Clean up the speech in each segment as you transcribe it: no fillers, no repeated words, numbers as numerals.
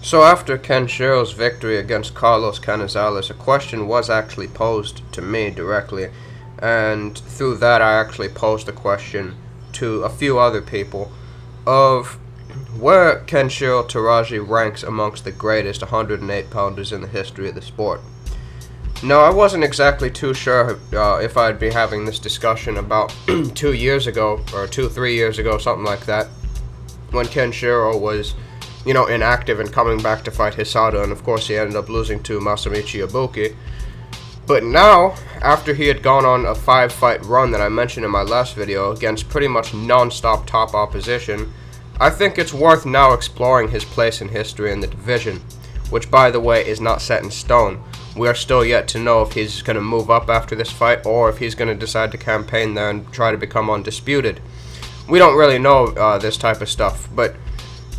So after Kenshiro's victory against Carlos Canizales, a question was actually posed to me directly, and through that I actually posed a question to a few other people of where Kenshiro Teraji ranks amongst the greatest 108 pounders in the history of the sport. No, I wasn't exactly too sure if I'd be having this discussion about 2 years ago, or 3 years ago, something like that, when Kenshiro was, inactive and coming back to fight Hisada, and of course he ended up losing to Masamichi Ibuki. But now, after he had gone on a 5-fight run that I mentioned in my last video against pretty much non-stop top opposition, I think it's worth now exploring his place in history in the division, which by the way is not set in stone. We are still yet to know if he's going to move up after this fight or if he's going to decide to campaign there and try to become undisputed. We don't really know this type of stuff, but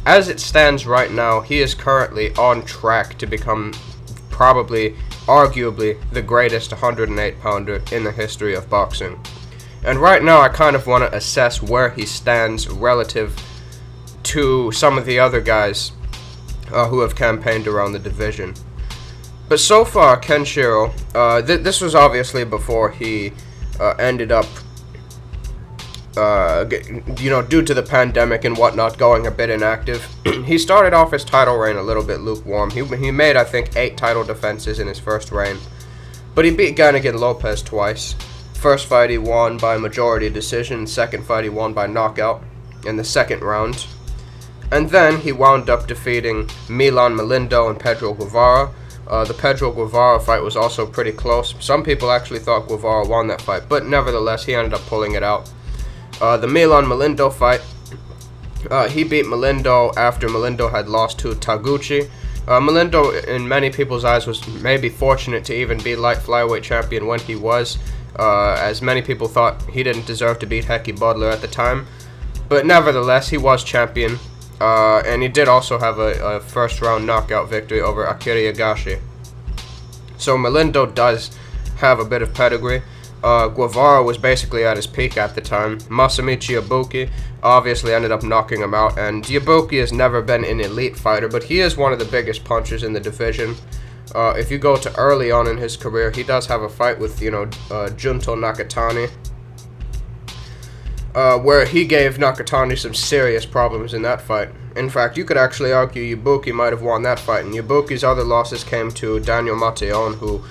as it stands right now, he is currently on track to become probably, arguably, the greatest 108 pounder in the history of boxing. And right now I kind of want to assess where he stands relative to some of the other guys who have campaigned around the division. But so far, Kenshiro, this was obviously before he ended up, due to the pandemic and whatnot, going a bit inactive. He started off his title reign a little bit lukewarm. He made, I think, 8 title defenses in his first reign. But he beat Ganigan Lopez twice. First fight he won by majority decision, second fight he won by knockout in the second round. And then he wound up defeating Milan Melindo and Pedro Guevara. The Pedro Guevara fight was also pretty close. Some people actually thought Guevara won that fight, but nevertheless, he ended up pulling it out. The Milan Melindo fight, he beat Melindo after Melindo had lost to Taguchi. Melindo, in many people's eyes, was maybe fortunate to even be light flyweight champion when he was, as many people thought he didn't deserve to beat Heki Butler at the time. But nevertheless, he was champion. And he did also have a first-round knockout victory over Akira Yagashi. So Melindo does have a bit of pedigree. Guevara was basically at his peak at the time. Masamichi Ibuki obviously ended up knocking him out, and Ibuki has never been an elite fighter, but he is one of the biggest punchers in the division. If you go to early on in his career, he does have a fight with, Junto Nakatani, where he gave Nakatani some serious problems in that fight. In fact, you could actually argue Ibuki might have won that fight, and Ibuki's other losses came to Daniel Mateon, who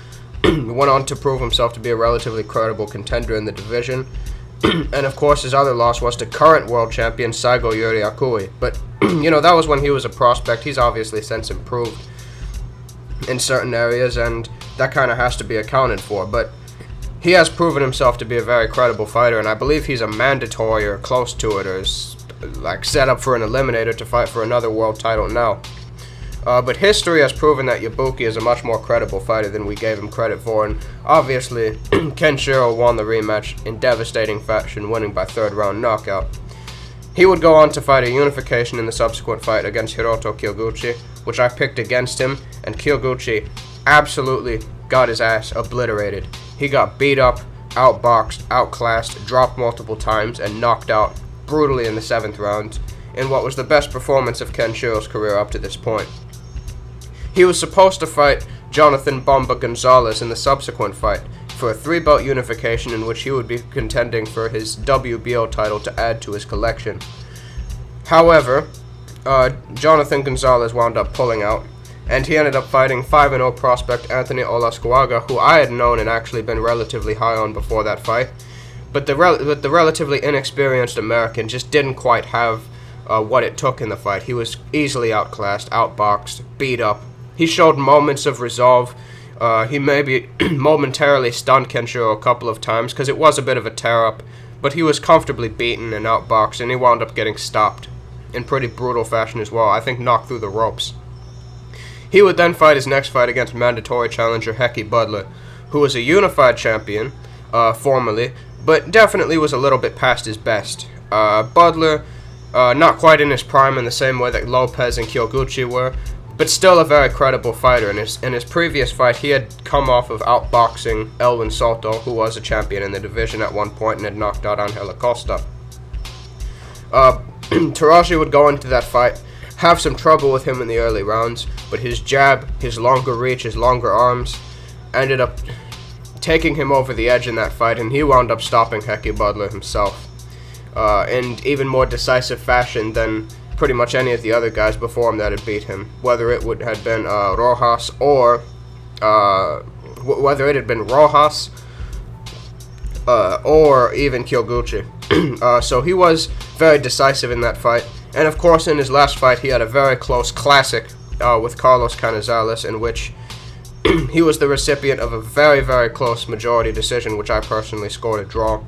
went on to prove himself to be a relatively credible contender in the division. And of course, his other loss was to current world champion Saigo Yuri Akui. But, that was when he was a prospect. He's obviously since improved in certain areas, and that kind of has to be accounted for. But he has proven himself to be a very credible fighter, and I believe he's a mandatory or close to it, or is set up for an eliminator to fight for another world title now. But history has proven that Ibuki is a much more credible fighter than we gave him credit for, and obviously Kenshiro won the rematch in devastating fashion, winning by third-round knockout. He would go on to fight a unification in the subsequent fight against Hiroto Kyoguchi, which I picked against him, and Kyoguchi absolutely got his ass obliterated. He got beat up, outboxed, outclassed, dropped multiple times, and knocked out brutally in the 7th round, in what was the best performance of Kenshiro's career up to this point. He was supposed to fight Jonathan Bomba Gonzalez in the subsequent fight for a 3-belt unification in which he would be contending for his WBO title to add to his collection. However, Jonathan Gonzalez wound up pulling out, and he ended up fighting 5-0 prospect Anthony Olascuaga, who I had known and actually been relatively high on before that fight. But the relatively inexperienced American just didn't quite have what it took in the fight. He was easily outclassed, outboxed, beat up. He showed moments of resolve. He maybe momentarily stunned Kenshiro a couple of times because it was a bit of a tear-up, but he was comfortably beaten and outboxed, and he wound up getting stopped in pretty brutal fashion as well. I think knocked through the ropes. He would then fight his next fight against mandatory challenger Heki Butler, who was a unified champion, formerly, but definitely was a little bit past his best. Butler, not quite in his prime in the same way that Lopez and Kyoguchi were, but still a very credible fighter. In his previous fight, he had come off of outboxing Elwin Soto, who was a champion in the division at one point and had knocked out Angel Acosta. Teraji would go into that fight have some trouble with him in the early rounds, but his jab, his longer reach, his longer arms ended up taking him over the edge in that fight, and he wound up stopping Heki Butler himself in even more decisive fashion than pretty much any of the other guys before him that had beat him, whether it would have been Rojas or whether it had been Rojas or even Kyoguchi. So he was very decisive in that fight. And of course, in his last fight, he had a very close classic with Carlos Canizales, in which he was the recipient of a very, very close majority decision, which I personally scored a draw.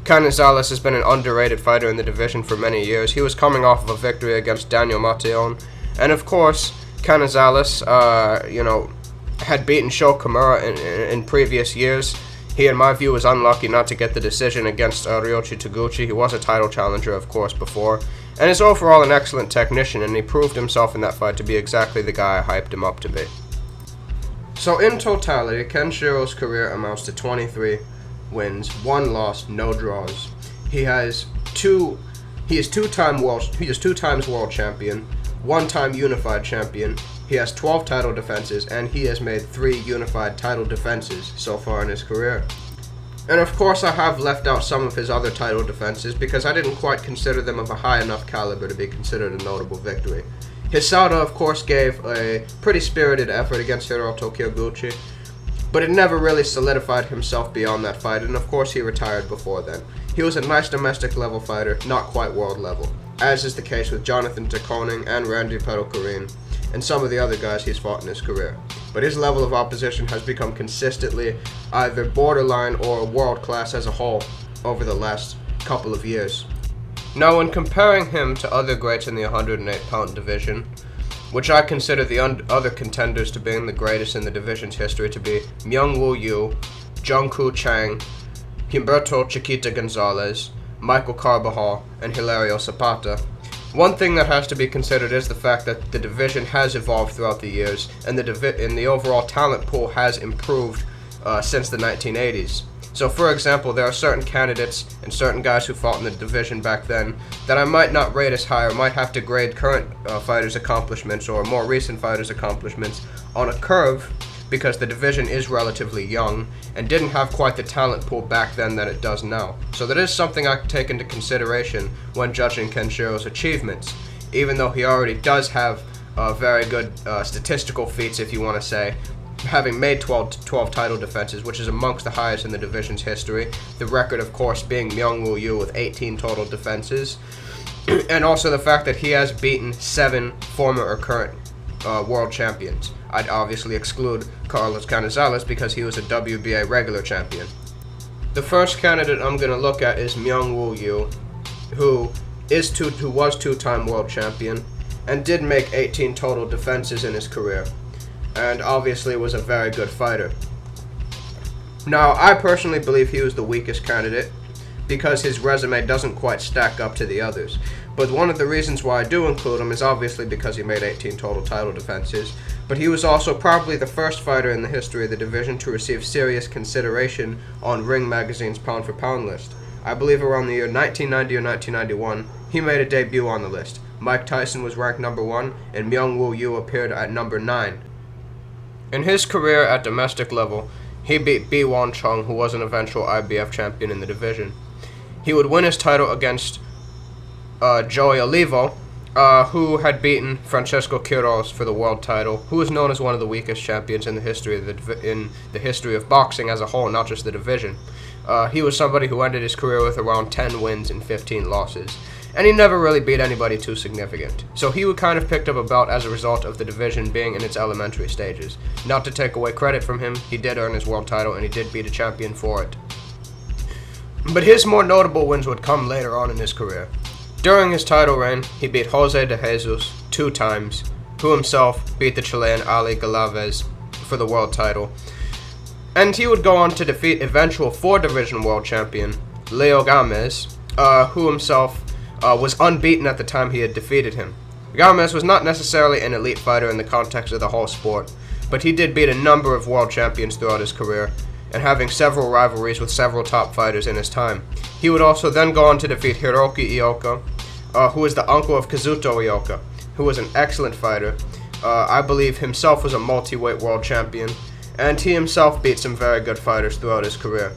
Canizales has been an underrated fighter in the division for many years. He was coming off of a victory against Daniel Mateon. And of course, Canizales, had beaten Sho Kimura in previous years. He, in my view, was unlucky not to get the decision against Ryoichi Taguchi. He was a title challenger, of course, before, and is overall an excellent technician, and he proved himself in that fight to be exactly the guy I hyped him up to be. So in totality, Kenshiro's career amounts to 23 wins, 1 loss, no draws. He is two times world champion, 1-time unified champion. He has 12 title defenses, and he has made 3 unified title defenses so far in his career. And of course, I have left out some of his other title defenses because I didn't quite consider them of a high enough caliber to be considered a notable victory. Hisada, of course, gave a pretty spirited effort against Hiroto Kyoguchi, but it never really solidified himself beyond that fight, and of course he retired before then. He was a nice domestic level fighter, not quite world level, as is the case with Jonathan de Koning and Randy Pedokarin, and some of the other guys he's fought in his career. But his level of opposition has become consistently either borderline or world-class as a whole over the last couple of years. Now, when comparing him to other greats in the 108-pound division, which I consider the other contenders to being the greatest in the division's history to be Myung-Woo Yu, Jungkoo Chang, Humberto Chiquita Gonzalez, Michael Carbajal, and Hilario Zapata, one thing that has to be considered is the fact that the division has evolved throughout the years, and the overall talent pool has improved since the 1980s. So, for example, there are certain candidates and certain guys who fought in the division back then that I might not rate as high, or might have to grade current fighters' accomplishments or more recent fighters' accomplishments on a curve, because the division is relatively young and didn't have quite the talent pool back then that it does now. So that is something I take into consideration when judging Kenshiro's achievements, even though he already does have very good statistical feats, if you want to say, having made 12 title defenses, which is amongst the highest in the division's history. The record, of course, being Myung-Woo Yu with 18 total defenses, and also the fact that he has beaten 7 former or current world champions. I'd obviously exclude Carlos Canizales because he was a WBA regular champion. The first candidate I'm going to look at is Myung-Woo Yu, who was 2-time world champion and did make 18 total defenses in his career, and obviously was a very good fighter. Now, I personally believe he was the weakest candidate because his resume doesn't quite stack up to the others. But one of the reasons why I do include him is obviously because he made 18 total title defenses, but he was also probably the first fighter in the history of the division to receive serious consideration on Ring Magazine's pound-for-pound list. I believe around the year 1990 or 1991, he made a debut on the list. Mike Tyson was ranked number 1, and Myung-Woo Yu appeared at number 9. In his career at domestic level, he beat B. Won Chung, who was an eventual IBF champion in the division. He would win his title against Joey Olivo, who had beaten Francesco Quiroz for the world title, who is known as one of the weakest champions in the history of boxing as a whole, not just the division. He was somebody who ended his career with around 10 wins and 15 losses, and he never really beat anybody too significant. So he kind of picked up a belt as a result of the division being in its elementary stages. Not to take away credit from him, he did earn his world title and he did beat a champion for it. But his more notable wins would come later on in his career. During his title reign, he beat Jose de Jesus 2 times, who himself beat the Chilean Ali Galavez for the world title. And he would go on to defeat eventual 4-division world champion Leo Gamez, who himself was unbeaten at the time he had defeated him. Gamez was not necessarily an elite fighter in the context of the whole sport, but he did beat a number of world champions throughout his career, and having several rivalries with several top fighters in his time. He would also then go on to defeat Hiroki Ioka, who is the uncle of Kazuto Ioka, who was an excellent fighter. I believe himself was a multi-weight world champion, and he himself beat some very good fighters throughout his career.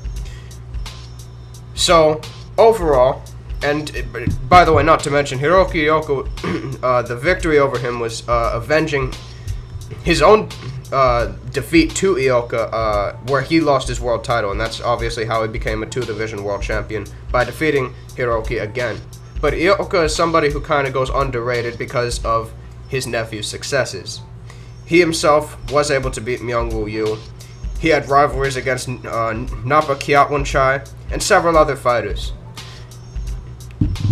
So, overall, and by the way, not to mention, Hiroki Ioka, the victory over him was avenging his own defeat to Ioka, where he lost his world title, and that's obviously how he became a 2-division world champion, by defeating Hiroki again. But Ioka is somebody who kind of goes underrated because of his nephew's successes. He himself was able to beat Myung-Woo Yu. He had rivalries against Napa Kiatwon-chai and several other fighters.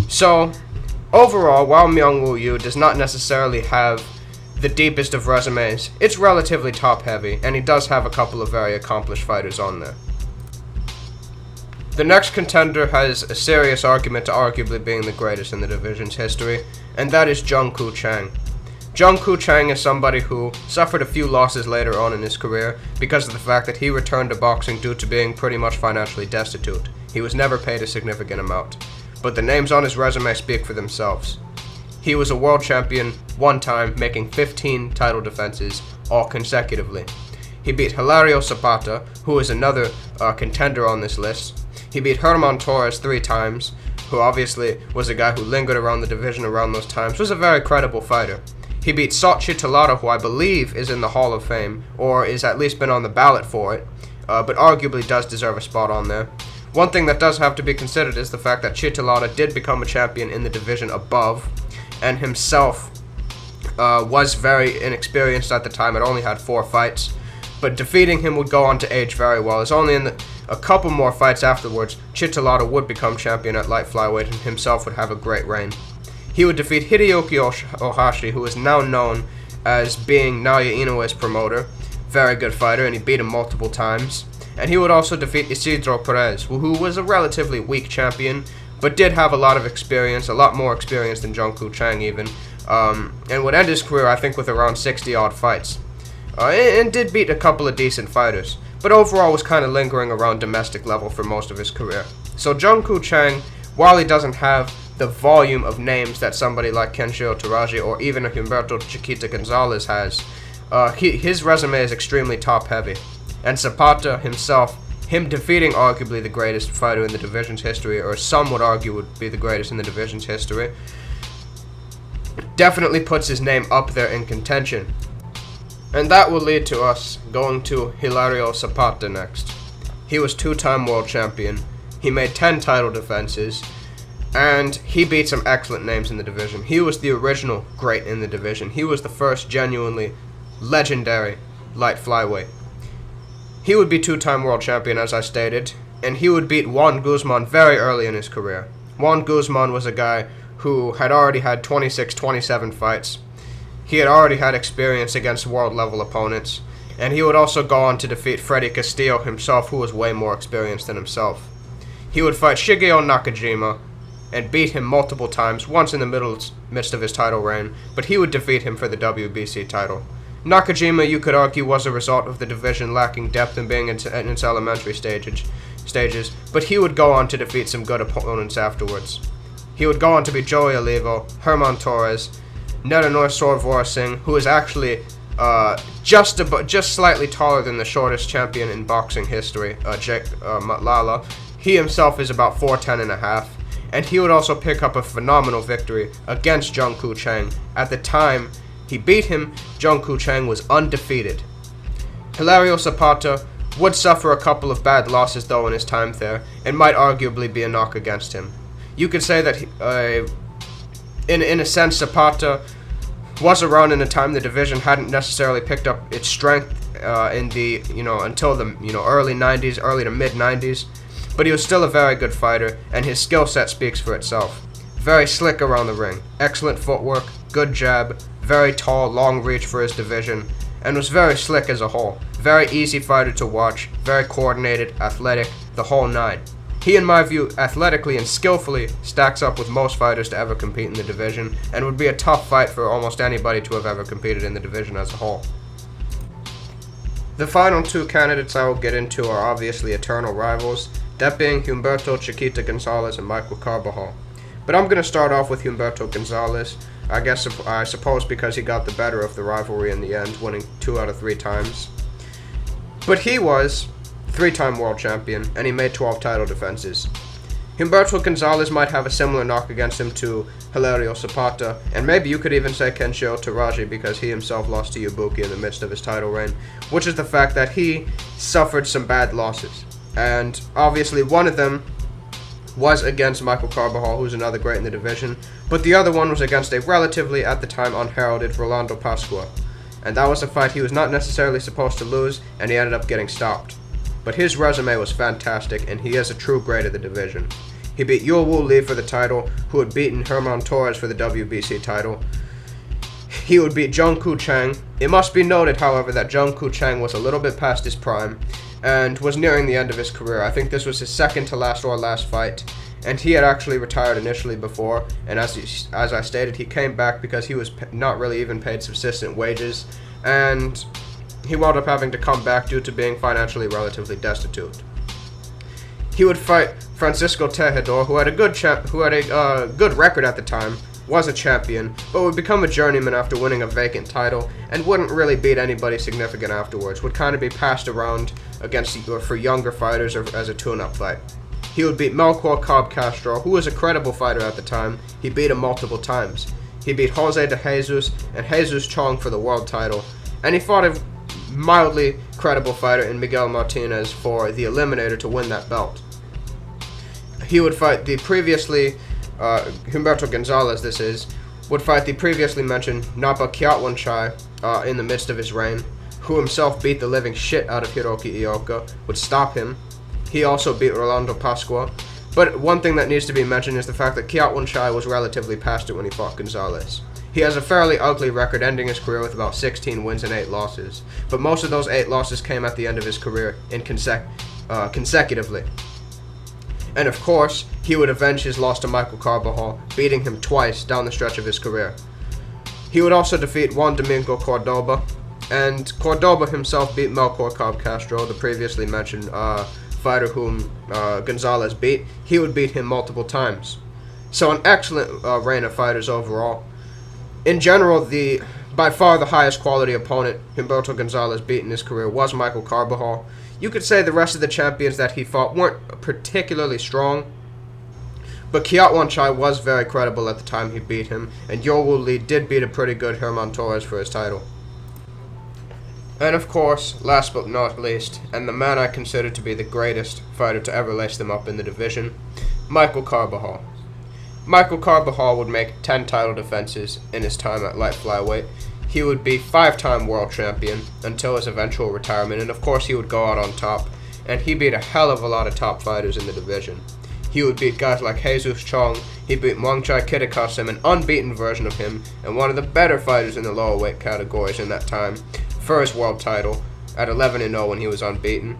So, overall, while Myung-Woo Yu does not necessarily have the deepest of resumes, it's relatively top-heavy, and he does have a couple of very accomplished fighters on there. The next contender has a serious argument to arguably being the greatest in the division's history, and that is Jung-Koo Chang. Jung-Koo Chang is somebody who suffered a few losses later on in his career because of the fact that he returned to boxing due to being pretty much financially destitute. He was never paid a significant amount, but the names on his resume speak for themselves. He was a world champion one time, making 15 title defenses, all consecutively. He beat Hilario Zapata, who is another contender on this list. He beat Herman Torres 3 times, who obviously was a guy who lingered around the division around those times, was a very credible fighter. He beat Sochi Talata, who I believe is in the Hall of Fame, or is at least been on the ballot for it, but arguably does deserve a spot on there. One thing that does have to be considered is the fact that Chitalata did become a champion in the division above, and himself was very inexperienced at the time. It only had 4 fights, but defeating him would go on to age very well. It's only in a couple more fights afterwards, Chitalata would become champion at light flyweight and himself would have a great reign. He would defeat Hideyoki Ohashi, who is now known as being Naoya Inoue's promoter. Very good fighter, and he beat him multiple times. And he would also defeat Isidro Perez, who was a relatively weak champion, but did have a lot of experience, a lot more experience than Jung-Koo Chang even, and would end his career, I think, with around 60-odd fights. And did beat a couple of decent fighters, but overall was kind of lingering around domestic level for most of his career. So Jung-Koo Chang, while he doesn't have the volume of names that somebody like Kenshiro Teraji or even Humberto Chiquita Gonzalez has, his resume is extremely top-heavy. And Zapata himself, him defeating arguably the greatest fighter in the division's history, or some would argue would be the greatest in the division's history, definitely puts his name up there in contention. And that will lead to us going to Hilario Zapata next. He was 2-time world champion, he made 10 title defenses, and he beat some excellent names in the division. He was the original great in the division. He was the first genuinely legendary light flyweight. He would be 2-time world champion, as I stated, and he would beat Juan Guzman very early in his career. Juan Guzman was a guy who had already had 26-27 fights. He had already had experience against world-level opponents, and he would also go on to defeat Freddy Castillo himself, who was way more experienced than himself. He would fight Shigeo Nakajima and beat him multiple times, once in the midst of his title reign, but he would defeat him for the WBC title. Nakajima, you could argue, was a result of the division lacking depth and being in its elementary stages, but he would go on to defeat some good opponents afterwards. He would go on to beat Joey Olivo, Herman Torres, Neranor Sorvor Singh, who is actually just slightly taller than the shortest champion in boxing history, Jake Matlala. He himself is about 4'10 and a half, and he would also pick up a phenomenal victory against Jung-Koo Chang. At the time he beat him, Jung-Koo Chang was undefeated. Hilario Zapata would suffer a couple of bad losses though in his time there, and might arguably be a knock against him. You could say that in a sense Zapata was around in a time the division hadn't necessarily picked up its strength in the until the early 90s, early to mid 90s, but he was still a very good fighter, and his skill set speaks for itself. Very slick around the ring, excellent footwork, good jab, very tall, long reach for his division, and was very slick as a whole. Very easy fighter to watch, very coordinated, athletic, the whole nine. He, in my view, athletically and skillfully stacks up with most fighters to ever compete in the division, and would be a tough fight for almost anybody to have ever competed in the division as a whole. The final 2 candidates I will get into are obviously eternal rivals, that being Humberto Chiquita Gonzalez and Michael Carbajal. But I'm going to start off with Humberto Gonzalez. I suppose because he got the better of the rivalry in the end, winning 2 out of 3 times. But he was 3-time world champion, and he made 12 title defenses. Humberto Gonzalez might have a similar knock against him to Hilario Zapata, and maybe you could even say Kenshiro Teraji, because he himself lost to Ibuki in the midst of his title reign, which is the fact that he suffered some bad losses. And obviously one of them was against Michael Carbajal, who's another great in the division, but the other one was against a relatively, at the time, unheralded Rolando Pascua. And that was a fight he was not necessarily supposed to lose, and he ended up getting stopped. But his resume was fantastic, and he is a true great of the division. He beat Yul Woo Lee for the title, who had beaten Herman Torres for the WBC title. He would beat Jung Koo Chang. It must be noted, however, that Jung Koo Chang was a little bit past his prime, and was nearing the end of his career. I think this was his second to last or last fight, and he had actually retired initially before, and as I stated, he came back because he was not really even paid subsistent wages, and he wound up having to come back due to being financially relatively destitute. He would fight Francisco Tejedor, who had a good record at the time, was a champion, but would become a journeyman after winning a vacant title, and wouldn't really beat anybody significant afterwards, would kind of be passed around for younger fighters or as a tune-up fight. He would beat Melchor Cobb Castro, who was a credible fighter at the time. He beat him multiple times. He beat Jose de Jesus and Jesus Chong for the world title, and he fought a mildly credible fighter in Miguel Martinez for the Eliminator to win that belt. He would fight the previously Humberto Gonzalez, would fight the previously mentioned Napa Kiatwanchai in the midst of his reign, who himself beat the living shit out of Hiroki Ioka, would stop him. He also beat Rolando Pascua. But one thing that needs to be mentioned is the fact that Kiatwanchai was relatively past it when he fought Gonzalez. He has a fairly ugly record, ending his career with about 16 wins and 8 losses. But most of those 8 losses came at the end of his career in consecutively. And of course, he would avenge his loss to Michael Carbajal, beating him twice down the stretch of his career. He would also defeat Juan Domingo Cordoba, and Cordoba himself beat Melchor Cobb Castro, the previously mentioned fighter whom Gonzalez beat. He would beat him multiple times. So an excellent reign of fighters overall. In general, by far the highest quality opponent Humberto Gonzalez beat in his career was Michael Carbajal. You could say the rest of the champions that he fought weren't particularly strong, but Kiatwanchai was very credible at the time he beat him, and Yul Woo Lee did beat a pretty good Herman Torres for his title. And of course, last but not least, and the man I consider to be the greatest fighter to ever lace them up in the division, Michael Carbajal. Michael Carbajal would make 10 title defenses in his time at light flyweight. He would be 5-time world champion until his eventual retirement, and of course he would go out on top, and he beat a hell of a lot of top fighters in the division. He would beat guys like Jesus Chong, he beat Muangchai Kitakasim, an unbeaten version of him, and one of the better fighters in the lower weight categories in that time, for his world title, at 11-0 when he was unbeaten.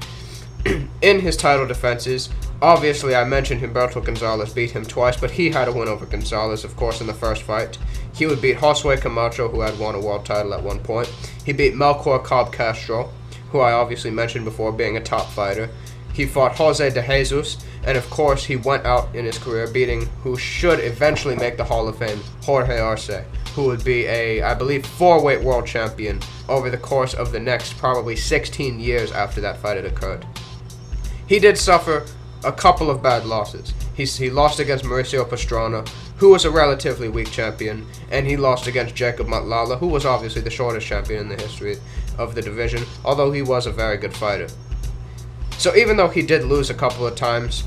In his title defenses, obviously I mentioned Humberto Gonzalez beat him twice, but he had a win over Gonzalez, of course, in the first fight. He would beat Josue Camacho, who had won a world title at one point. He beat Melchor Cobb Castro, who I obviously mentioned before being a top fighter. He fought Jose de Jesus, and of course he went out in his career beating who should eventually make the Hall of Fame, Jorge Arce, who would be I believe, 4-weight world champion over the course of the next probably 16 years after that fight had occurred. He did suffer a couple of bad losses. He lost against Mauricio Pastrana, who was a relatively weak champion, and he lost against Jacob Matlala, who was obviously the shortest champion in the history of the division, although he was a very good fighter. So even though he did lose a couple of times,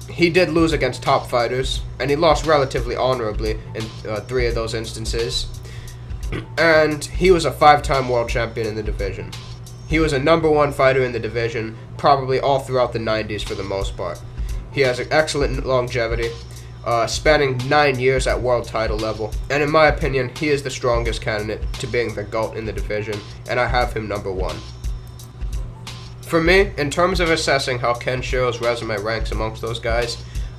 he did lose against top fighters, and he lost relatively honorably in 3 of those instances. And he was a 5-time world champion in the division. He was a #1 fighter in the division, probably all throughout the 90s for the most part. He has an excellent longevity, spanning 9 years at world title level, and in my opinion, he is the strongest candidate to being the GOAT in the division, and I have him #1. For me, in terms of assessing how Kenshiro's resume ranks amongst those guys,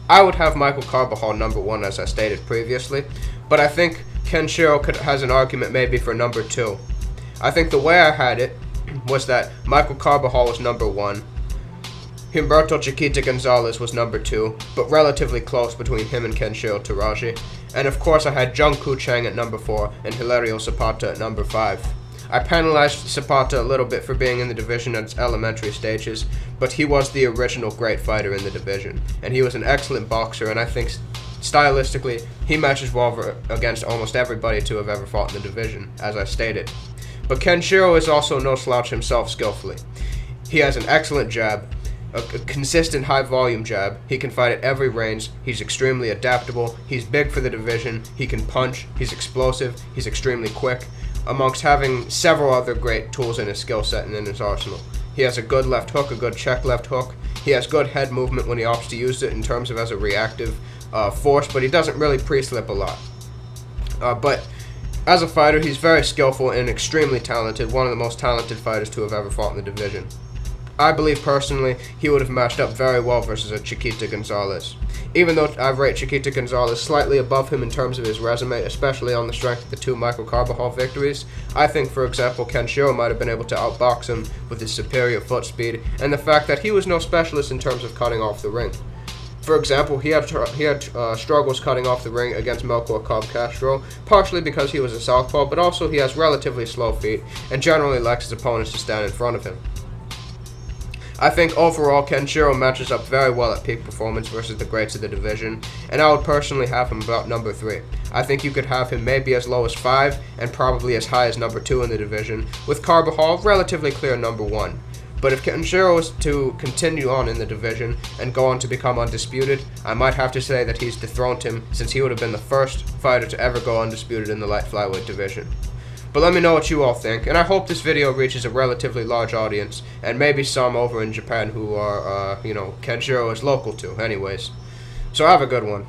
I would have Michael Carbajal #1 as I stated previously, but I think Kenshiro has an argument maybe for #2. I think the way I had it was that Michael Carbajal was #1, Humberto Chiquita Gonzalez was #2, but relatively close between him and Kenshiro Teraji, And of course I had Jungkook Chang at number 4 and Hilario Zapata at number 5. I penalized Zapata a little bit for being in the division at its elementary stages, but he was the original great fighter in the division, and he was an excellent boxer, and I think stylistically he matches well against almost everybody to have ever fought in the division, as I stated. But Kenshiro is also no slouch himself skillfully. He has an excellent jab, a consistent high-volume jab. He can fight at every range. He's extremely adaptable. He's big for the division. He can punch. He's explosive. He's extremely quick, amongst having several other great tools in his skill set and in his arsenal. He has a good left hook, a good check left hook. He has good head movement when he opts to use it in terms of as a reactive force, but he doesn't really pre-slip a lot. But as a fighter, he's very skillful and extremely talented, one of the most talented fighters to have ever fought in the division. I believe personally he would have matched up very well versus a Chiquita Gonzalez. Even though I rate Chiquita Gonzalez slightly above him in terms of his resume, especially on the strength of the 2 Michael Carbajal victories, I think, for example, Kenshiro might have been able to outbox him with his superior foot speed and the fact that he was no specialist in terms of cutting off the ring. For example, he had struggles cutting off the ring against Melchor Cobb Castro, partially because he was a southpaw, but also he has relatively slow feet and generally likes his opponents to stand in front of him. I think overall Kenshiro matches up very well at peak performance versus the greats of the division, and I would personally have him about number 3. I think you could have him maybe as low as 5 and probably as high as number 2 in the division, with Carbajal relatively clear number 1. But if Kenshiro is to continue on in the division and go on to become undisputed, I might have to say that he's dethroned him, since he would have been the first fighter to ever go undisputed in the light flyweight division. But let me know what you all think, and I hope this video reaches a relatively large audience, and maybe some over in Japan who are, Kenshiro is local to anyways. So have a good one.